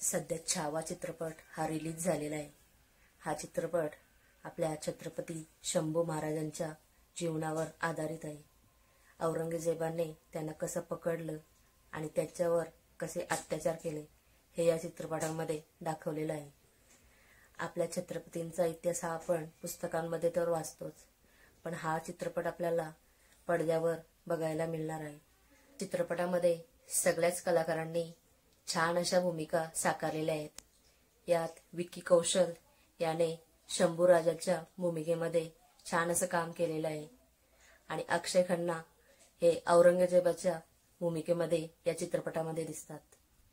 सध्या छावा चित्रपट हा रिलीज झालेला आहे। हा चित्रपट आपल्या छत्रपती शंभू महाराजांच्या जीवनावर आधारित आहे। औरंगजेबाने त्यांना कसं पकडलं आणि त्याच्यावर कसे अत्याचार केले हे या चित्रपटामध्ये दाखवलेलं आहे। आपल्या छत्रपतींचा इतिहास हा आपण पुस्तकांमध्ये तर वाचतोच, पण हा चित्रपट आपल्याला पडद्यावर बघायला मिळणार आहे। चित्रपटामध्ये सगळ्याच कलाकारांनी छान अशा भूमिका साकारलेल्या आहेत। यात विक्की कौशल याने शंभू राजाच्या भूमिकेमध्ये छान असं काम केलेलं आहे आणि अक्षय खन्ना हे औरंगजेबाच्या भूमिकेमध्ये या चित्रपटामध्ये दिसतात।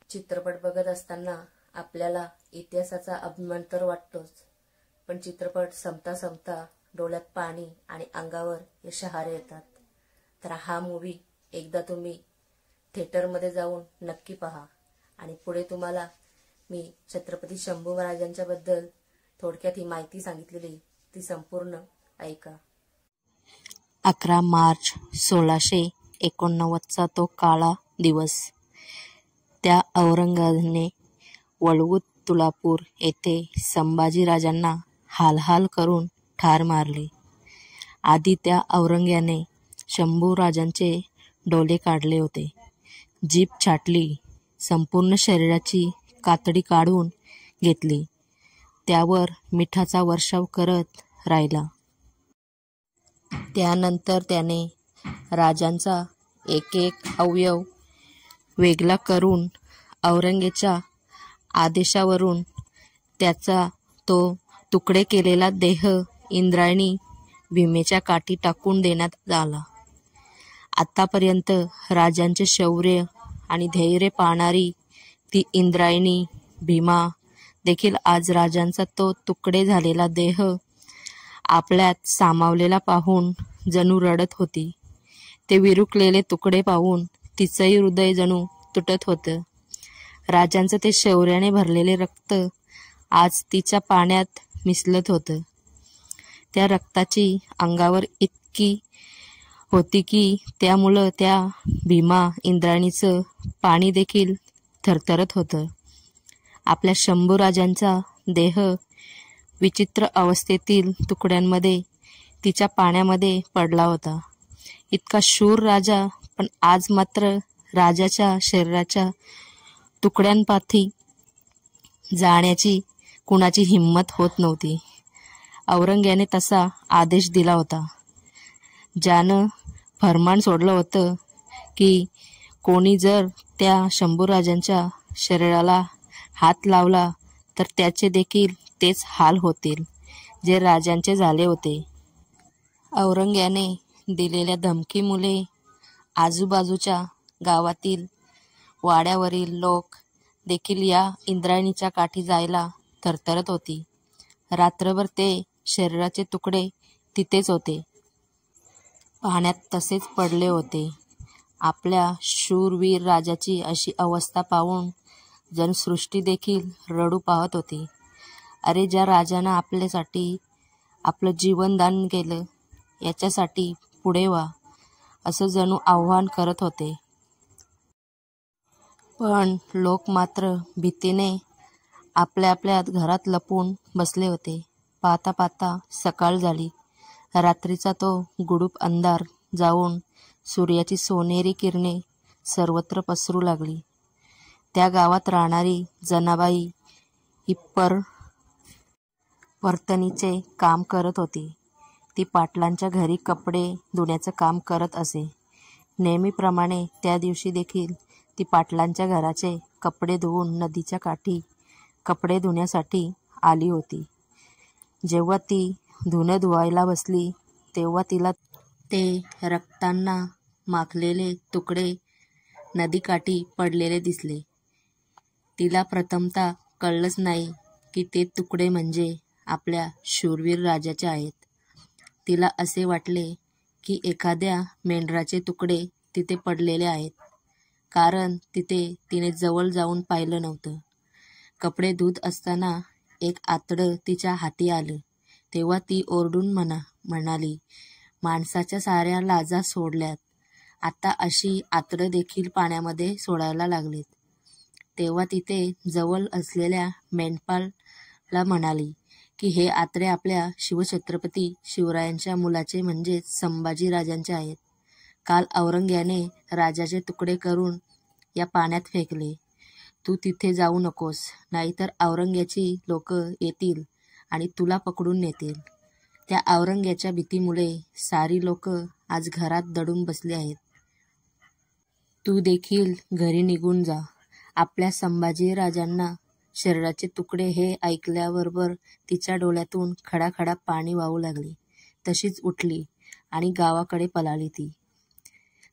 चित्रपट बघत असताना आपल्याला इतिहासाचा अभिमान तर वाटतोच, पण चित्रपट संपता संपता डोळ्यात पाणी आणि अंगावर शहारे येतात। तर हा मूवी एकदा तुम्ही थिएटरमध्ये जाऊन नक्की पहा आणि पुढे तुम्हाला मी छत्रपती शंभू महाराजांच्या बद्दल थोडक्यात ही माहिती सांगितलेली ती संपूर्ण ऐका। 11 मार्च 1689 तो काळा दिवस। त्या औरंगाबादने वळवूत तुळापूर येथे संभाजीराजांना हाल करून ठार मारले। आधी त्या औरंग्याने शंभू राजांचे डोळे काढले होते, जीभ छाटली, संपूर्ण शरीराची कातडी काढून घेतली, त्यावर मिठाचा वर्षाव करत राहिला। त्यानंतर त्याने राजांचा एक एक अवयव वेगळा करून औरंगजेबाच्या आदेशावरून त्याचा तो तुकडे केलेला देह इंद्रायणी भीमेच्या काठी टाकून देण्यात आला। आतापर्यंत राजांचे शौर्य आणि धैर्य पाहणारी ती इंद्रायणी भीमा देखील आज राजांचा तो तुकडे झालेला देह आपल्यात सामावलेला पाहून जणू रडत होती। ते विरुकलेले तुकडे पाहून तिचंही हृदय जणू तुटत होतं। राजांचं ते शौर्याने भरलेले रक्त आज तिच्या पाण्यात मिसळत होतं। त्या रक्ताची अंगावर इतकी होती की त्यामुळं त्या भीमा इंद्रायणीचं पाणी देखील थरथरत होतं। आपल्या शंभू राजांचा देह विचित्र अवस्थेतील तुकड्यांमध्ये तिच्या पाण्यामध्ये पडला होता। इतका शूर राजा, पण आज मात्र राजाच्या शरीराच्या तुकड्यांपाठी जाण्याची कुणाची हिंमत होत नव्हती। औरंग्याने तसा आदेश दिला होता, ज्यानं फरमान सोडलं होतं की कोणी जर त्या शंभूराजांच्या शरीराला हात लावला तर त्याचे देखील तेच हाल होतील जे राजांचे झाले होते। औरंग्याने दिलेल्या धमकीमुळे आजूबाजूच्या गावातील वाड्यावरील लोक देखील या इंद्रायणीच्या काठी जायला थरथरत होती। रात्रभर ते शरीराचे तुकडे तिथेच होते, पाण्यात तसेच पडले होते। आपल्या शूरवीर राजाची अशी अवस्था पाहून जण सृष्टी देखील रडू पाहत होती। अरे, ज्या राजानं आपल्यासाठी आपलं जीवन दान केलं याच्यासाठी पुढे व्हा, असं जणू आव्हान करत होते। पण लोक मात्र भीतीने आपल्या घरात लपून बसले होते। पाहता पाहता सकाळ झाली। रात्रीचा तो गुडूप अंधार जाऊन सूर्याची सोनेरी किरणे सर्वत्र पसरू लागली। त्या गावात राहणारी जनाबाई ही परतनीचे काम करत होती। ती पाटलांच्या घरी कपडे धुण्याचं काम करत असे। नेहमीप्रमाणे त्या दिवशी देखील ती पाटलांच्या घराचे कपडे धुवून नदीच्या काठी कपडे धुण्यासाठी आली होती। जेव्हा ती धुणं धुवायला बसली तेव्हा तिला ते रक्तांना माखलेले तुकडे नदीकाठी पडलेले दिसले। तिला प्रथमतः कळलंच नाही की ते तुकडे म्हणजे आपल्या शूरवीर राजाचे आहेत। तिला असे वाटले की एखाद्या मेंढराचे तुकडे तिथे पडलेले आहेत, कारण तिने जवळ जाऊन पाहिलं नव्हतं। कपडे धुत असताना एक आतडं तिच्या हाती आलं तेव्हा ती ओरडून म्हणाली, माणसाच्या साऱ्या लाजा सोडल्यात, आता अशी आतडं देखील पाण्यामध्ये सोडायला लागलीत। तेव्हा तिथे जवळ असलेल्या मेंढपाळाला म्हणाली की हे आत्रे आपल्या शिवछत्रपती शिवरायांच्या मुलाचे म्हणजेच संभाजीराजांचे आहेत. काल औरंग्याने राजाचे तुकडे करून या पाण्यात फेकले. तू तिथे जाऊ नकोस, नाहीतर औरंग्याची लोक येतील आणि तुला पकडून नेतील. त्या औरंग्याच्या भीतीमुळे सारी लोक आज घरात दडून बसली आहेत. तू देखील घरी निघून जा. आपल्या संभाजीराजांना शरीराचे तुकडे हे ऐकल्याबरोबर तिच्या डोळ्यातून खडाखडा पाणी वाहू लागले. तशीच उठली आणि गावाकडे पळाली. ती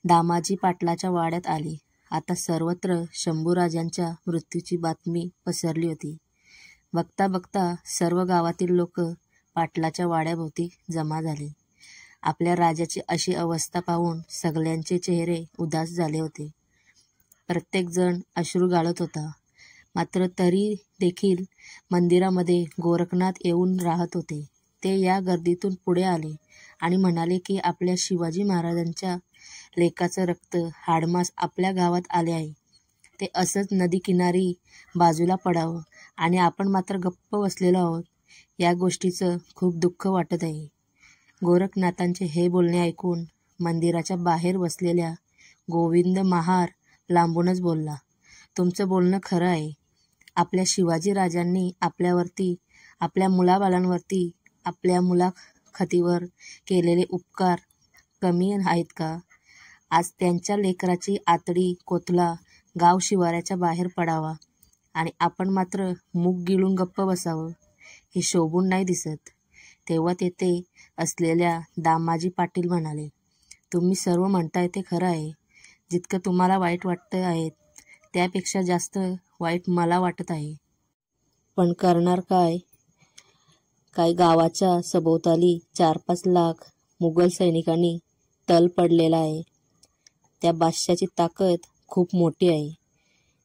दामाजी पाटलाच्या वाड्यात आली. आता सर्वत्र शंभूराजांच्या मृत्यूची बातमी पसरली होती. बघता बघता सर्व गावातील लोक पाटलाच्या वाड्याभोवती जमा झाले. आपल्या राजाची अशी अवस्था पाहून सगळ्यांचे चेहरे उदास झाले होते. प्रत्येक जण अश्रू गाळत होता. मात्र तरी देखील मंदिरामध्ये गोरखनाथ येऊन राहत होते. ते या गर्दीतून पुढे आले आणि म्हणाले की आपल्या शिवाजी महाराजांच्या लेकाचं रक्त हाडमास आपल्या गावात आले आहे. ते असंच नदीकिनारी बाजूला पडावं आणि आपण मात्र गप्प बसलेलो आहोत. या गोष्टीचं खूप दुःख वाटत आहे. गोरखनाथांचे हे बोलणे ऐकून मंदिराच्या बाहेर बसलेल्या गोविंद महार लांबूनच बोलला, तुमचं बोलणं खरं आहे. आपल्या शिवाजीराजांनी आपल्यावरती, आपल्या मुलाबाळांवरती, आपल्या मुलाखतीवर केलेले उपकार कमी आहेत का? आज त्यांच्या लेकराची आतडी कोथला गाव शिवाऱ्याच्या बाहेर पडावा आणि आपण मात्र मूग गिळून गप्प बसावं, हे शोभून नाही दिसत. तेव्हा तेथे असलेल्या दामाजी पाटील म्हणाले, तुम्ही सर्व म्हणताय ते खरं आहे. जितकं तुम्हाला वाईट वाटतं आहे त्यापेक्षा जास्त वाईट मला वाटत आहे. पण करणार काय? काय गावाच्या सभोवताली 4-5 लाख मुघल सैनिकांनी तल पडलेला आहे. त्या बादशाची ताकद खूप मोठी आहे.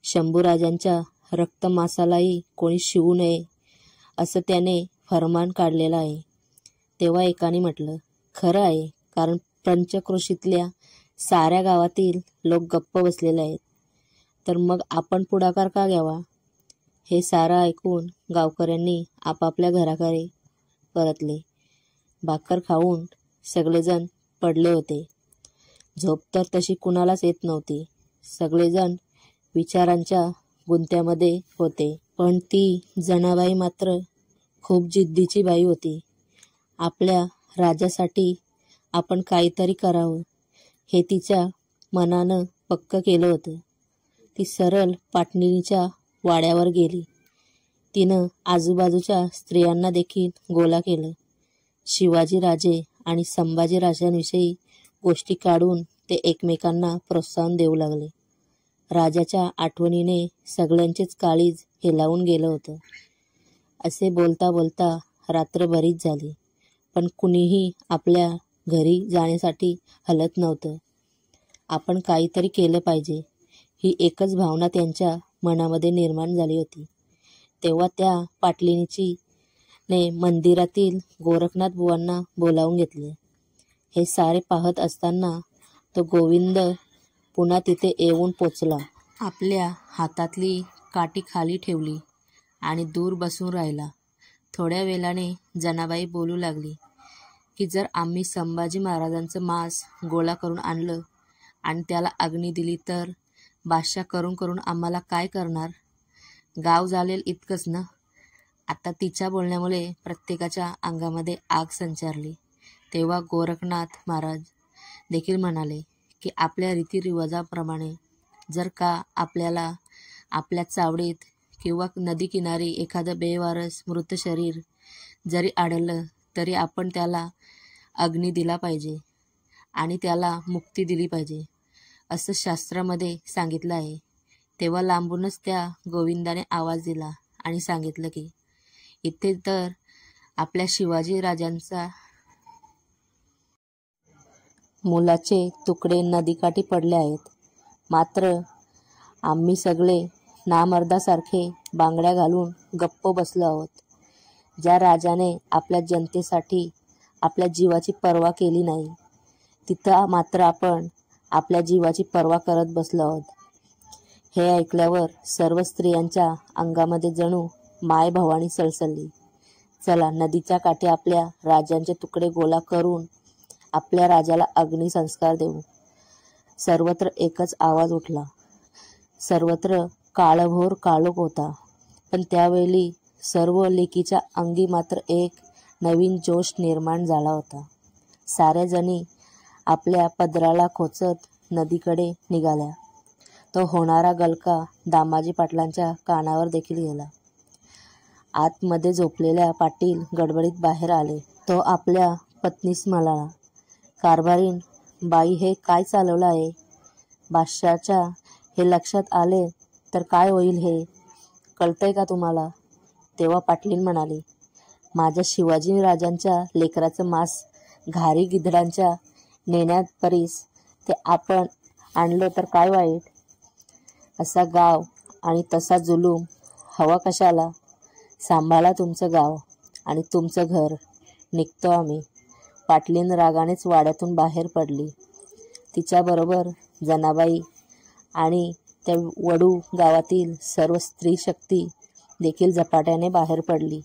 शंभूराजांच्या रक्तमासालाही कोणी शिवू नये असं त्याने फरमान काढलेलं आहे. तेव्हा एकाने म्हटलं, खरं आहे, कारण पंचक्रोशीतल्या साऱ्या गावातील लोक गप्प बसलेले आहेत. तर मग आपण पुढाकार का घ्यावा? हे सारं ऐकून गावकऱ्यांनी आपापल्या घराकडे परतले. भाकर खाऊन सगळेजण पडले होते. झोप तर तशी कुणालाच येत नव्हती. सगळेजण विचारांच्या गुंत्यामध्ये होते. पण ती जनाबाई मात्र खूप जिद्दीची बाई होती. आपल्या राजासाठी आपण काहीतरी करावं हे तिच्या मनानं पक्क केलं होतं. ती सरळ पाटणीच्या वाड्यावर गेली. तिनं आजूबाजूच्या स्त्रियांना देखील गोळा केलं. शिवाजीराजे आणि संभाजीराजांविषयी गोष्टी काढून ते एकमेकांना प्रोत्साहन देऊ लागले. राजाच्या आठवणीने सगळ्यांचेच काळीज हेलावून गेलं होतं. असे बोलता बोलता रात्र बरीच झाली, पण कुणीही आपल्या घरी जाण्यासाठी हलत नव्हतं. आपण काहीतरी केलं पाहिजे ही एकच भावना त्यांच्या मनामध्ये निर्माण झाली होती. तेव्हा त्या पाटलिनीची ने मंदिरातील गोरखनाथ बुवांना बोलावून घेतले. हे सारे पाहत असताना तो गोविंद पुन्हा तिथे येऊन पोचला. आपल्या हातातली काठी खाली ठेवली आणि दूर बसून राहिला. थोड्या वेळाने जनाबाई बोलू लागली की जर आम्ही संभाजी महाराजांचं मांस गोळा करून आणलं आणि त्याला अग्नी दिली तर बादशाह करून करून आम्हाला काय करणार? गाव जाळेल इतकंच ना? आता तिच्या बोलण्यामुळे प्रत्येकाच्या अंगामध्ये आग संचारली. तेव्हा गोरखनाथ महाराज देखील म्हणाले की आपल्या रीतिरिवाजाप्रमाणे जर का आपल्याला आपल्या चावडीत किंवा नदीकिनारी एखादं बेवारस मृत शरीर जरी आढळलं तरी आपण त्याला अग्नी दिला पाहिजे आणि त्याला मुक्ती दिली पाहिजे असं शास्त्रामध्ये सांगितलं आहे. तेव्हा लांबूनच त्या गोविंदाने आवाज दिला आणि सांगितलं की इथे तर आपल्या शिवाजीराजांचा मुलाचे तुकडे नदीकाठी पडले आहेत. मात्र आम्ही सगळे नामर्दासारखे बांगड्या घालून गप्प बसलो आहोत. ज्या राजाने आपल्या जनतेसाठी आपल्या जीवाची पर्वा केली नाही तिथं मात्र आपण आपल्या जीवाची पर्वा करत बसलो आहोत. हे ऐकल्यावर सर्व स्त्रियांच्या अंगामध्ये जणू माय भवानी सळसळली. चला नदीच्या काठी आपल्या राजांचे तुकडे गोळा करून आपल्या राजाला अग्निसंस्कार देऊ. सर्वत्र एकच आवाज उठला. सर्वत्र काळभोर काळोख होता. पण त्यावेळी सर्व लेकीच्या अंगी मात्र एक नवीन जोश निर्माण झाला होता. साऱ्या जणी आपल्या पदराला खोचत नदीकडे निघाल्या. तो होणारा गलका दामाजी पाटलांच्या कानावर देखील गेला. आतमध्ये झोपलेल्या पाटील गडबडीत बाहेर आले. तो आपल्या पत्नीस म्हणाला, कारभारीण बाई, हे काय चालवलं आहे? बादशाच्या हे लक्षात आले तर काय होईल हे कळतंय का तुम्हाला? तेव्हा पाटलीन म्हणाली, माझ्या शिवाजी राजांच्या लेकराचं मांस घारी गिधडांच्या नेण्यात परीस ते आपण आणलं तर काय वाईट? असा गाव आणि तसा जुलूम हवा कशाला? सांभाळा तुमचं गाव आणि तुमचं घर, निघतो आम्ही. पाटलीन रागानेच वाड्यातून बाहेर पडली. तिच्याबरोबर जनाबाई आणि त्या वडू गावातील सर्व स्त्री शक्ती देखील झपाट्याने बाहेर पडली.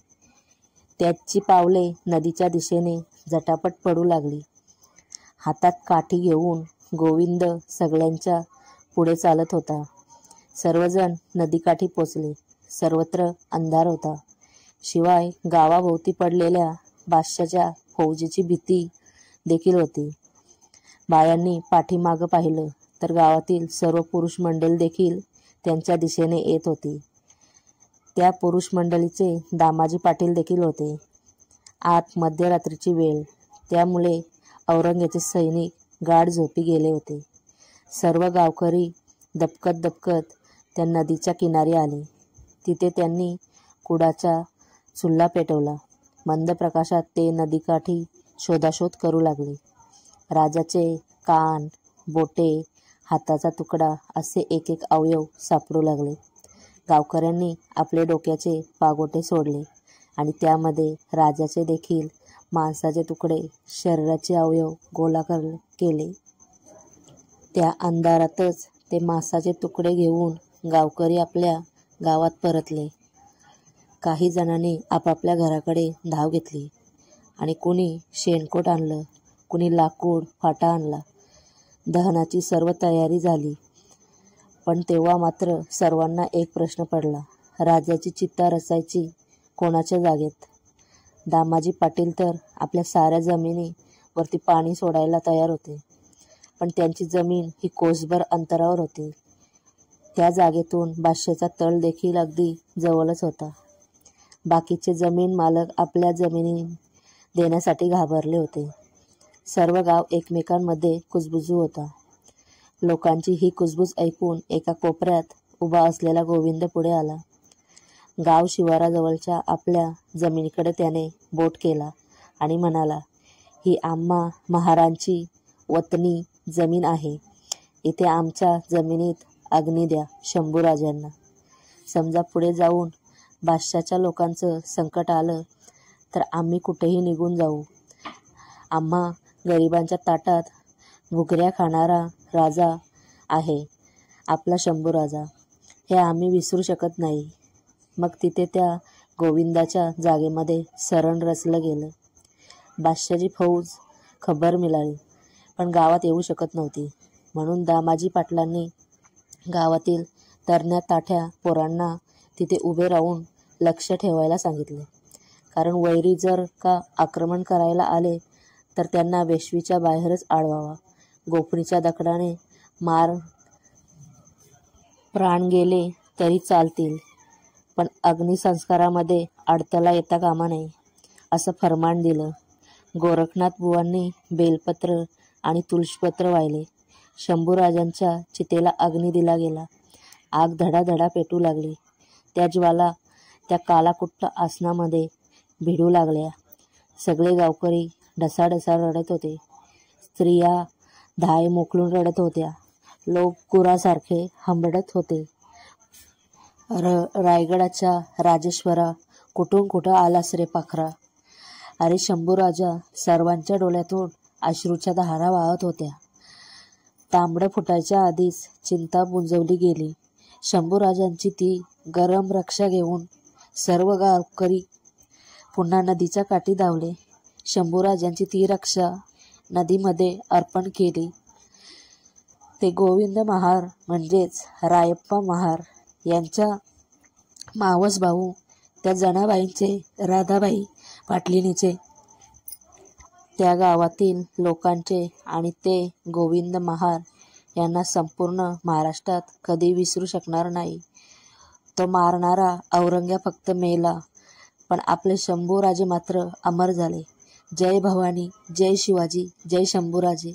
त्याची पावले नदीच्या दिशेने झटापट पडू लागली. हातात काठी घेऊन गोविंद सगळ्यांच्या पुढे चालत होता. सर्वजण नदीकाठी पोचले. सर्वत्र अंधार होता. शिवाय गावाभोवती पडलेल्या बादशाच्या फौजीची भीती देखील होती. बायांनी पाठीमागं पाहिलं तर गावातील सर्व पुरुष मंडळी देखील त्यांच्या दिशेने येत होती. त्या पुरुष मंडळीचे दामाजी पाटील देखील होते. आत मध्यरात्रीची वेळ, त्यामुळे औरंगजेबाचे सैनिक गाढ झोपी गेले होते. सर्व गावकरी दबकत दबकत त्या नदीच्या किनारी आले. तिथे त्यांनी कुडाचा चुल्हा पेटवला. मंद प्रकाशात ते नदीकाठी शोधाशोध करू लागले. राजाचे कान, बोटे, हाताचा तुकडा असे एक एक अवयव सापडू लागले. गावकऱ्यांनी आपले डोक्याचे पागोटे सोडले आणि त्यामध्ये राजाचे देखील मांसाचे तुकडे, शरीराचे अवयव गोळा केले. त्या अंधारातच ते मांसाचे तुकडे घेऊन गावकरी आपल्या गावात परतले. काही जणांनी आपापल्या घराकडे धाव घेतली आणि कुणी शेणकोट आणलं, कुणी लाकूड फाटा आणला. दहनाची सर्व तयारी झाली. पण तेव्हा मात्र सर्वांना एक प्रश्न पडला, राजाची चिता रचायची कोणाच्या जागेत? दामाजी पाटील तर आपल्या साऱ्या जमिनीवरती पाणी सोडायला तयार होते, पण त्यांची जमीन ही कोसभर अंतरावर होती. त्या जागेतून बादशाचा तळ देखील अगदी जवळच होता. बाकीचे जमीन मालक आपल्या जमिनी देण्यासाठी घाबरले होते. सर्व गाव एकमेकांमध्ये कुजबुजू होता. लोकांची ही कुजबूज ऐकून एका कोपऱ्यात उभा असलेला गोविंद पुढे आला. गाव शिवाराजवळच्या आपल्या जमिनीकडे त्याने बोट केला आणि म्हणाला, ही आम्हा महारांची वतनी जमीन आहे. इथे आमच्या जमिनीत अग्नी द्या शंभूराजांना. समजा पुढे जाऊन बादशाच्या लोकांचं संकट आलं तर आम्ही कुठेही निघून जाऊ. आम्हा गरिबांच्या ताटात भुकऱ्या खाणारा राजा आहे आपला शंभूराजा, हे आम्ही विसरू शकत नाही. मग तिथे त्या गोविंदाच्या जागेमध्ये सरण रचलं गेलं. बादशाची फौज खबर मिळाली, पण गावात येऊ शकत नव्हती. म्हणून दामाजी पाटलांनी गावातील तरण्या ताठ्या पोरांना तिथे उभे राहून लक्ष ठेवायला सांगितले. कारण वैरी जर का आक्रमण करायला आले तर त्यांना वेश्वीच्या बाहेरच अडवावा. गोफणीच्या दगडाने मार प्राण गेले तरी चालतील, पण अग्निसंस्कारामध्ये अडथळा येता कामा नये, असं फरमान दिलं. गोरखनाथ बुवांनी बेलपत्र आणि तुळशीपत्र वाहिले. शंभूराजांच्या चितेला अग्नी दिला गेला. आग धडाधडा पेटू लागली. त्या ज्वाला त्या कालाकुट्ट आसनामध्ये भिडू लागल्या. सगळे गावकरी ढसाढसा रडत होते. स्त्रिया धाय मोकलून रडत होत्या. लोक गुरासारखे हंबडत होते. रायगडाच्या राजेश्वरा, कुठून कुठं आलास रे पाखरा? अरे शंभूराजा, सर्वांच्या डोळ्यातून अश्रूच्या धारा वाहत होत्या. तांबडं फुटायच्या आधीच चिंता बुंजवली गेली. शंभूराजांची ती गरम रक्षा घेऊन सर्व गावकरी पुन्हा नदीच्या काठी धावले. शंभूराजांची ती रक्षा नदीमध्ये अर्पण केली. ते गोविंद महार म्हणजेच रायप्पा महार यांच्या मावस भाऊ त्या जनाबाईंचे, राधाबाई पाटलिनीचे, त्या गावातील लोकांचे आणि ते गोविंद महार यांना संपूर्ण महाराष्ट्रात कधी विसरू शकणार नाही. तो मारणारा औरंग्या फक्त मेला, पण आपले शंभूराजे मात्र अमर झाले. जय भवानी, जय शिवाजी, जय शंभूराजे.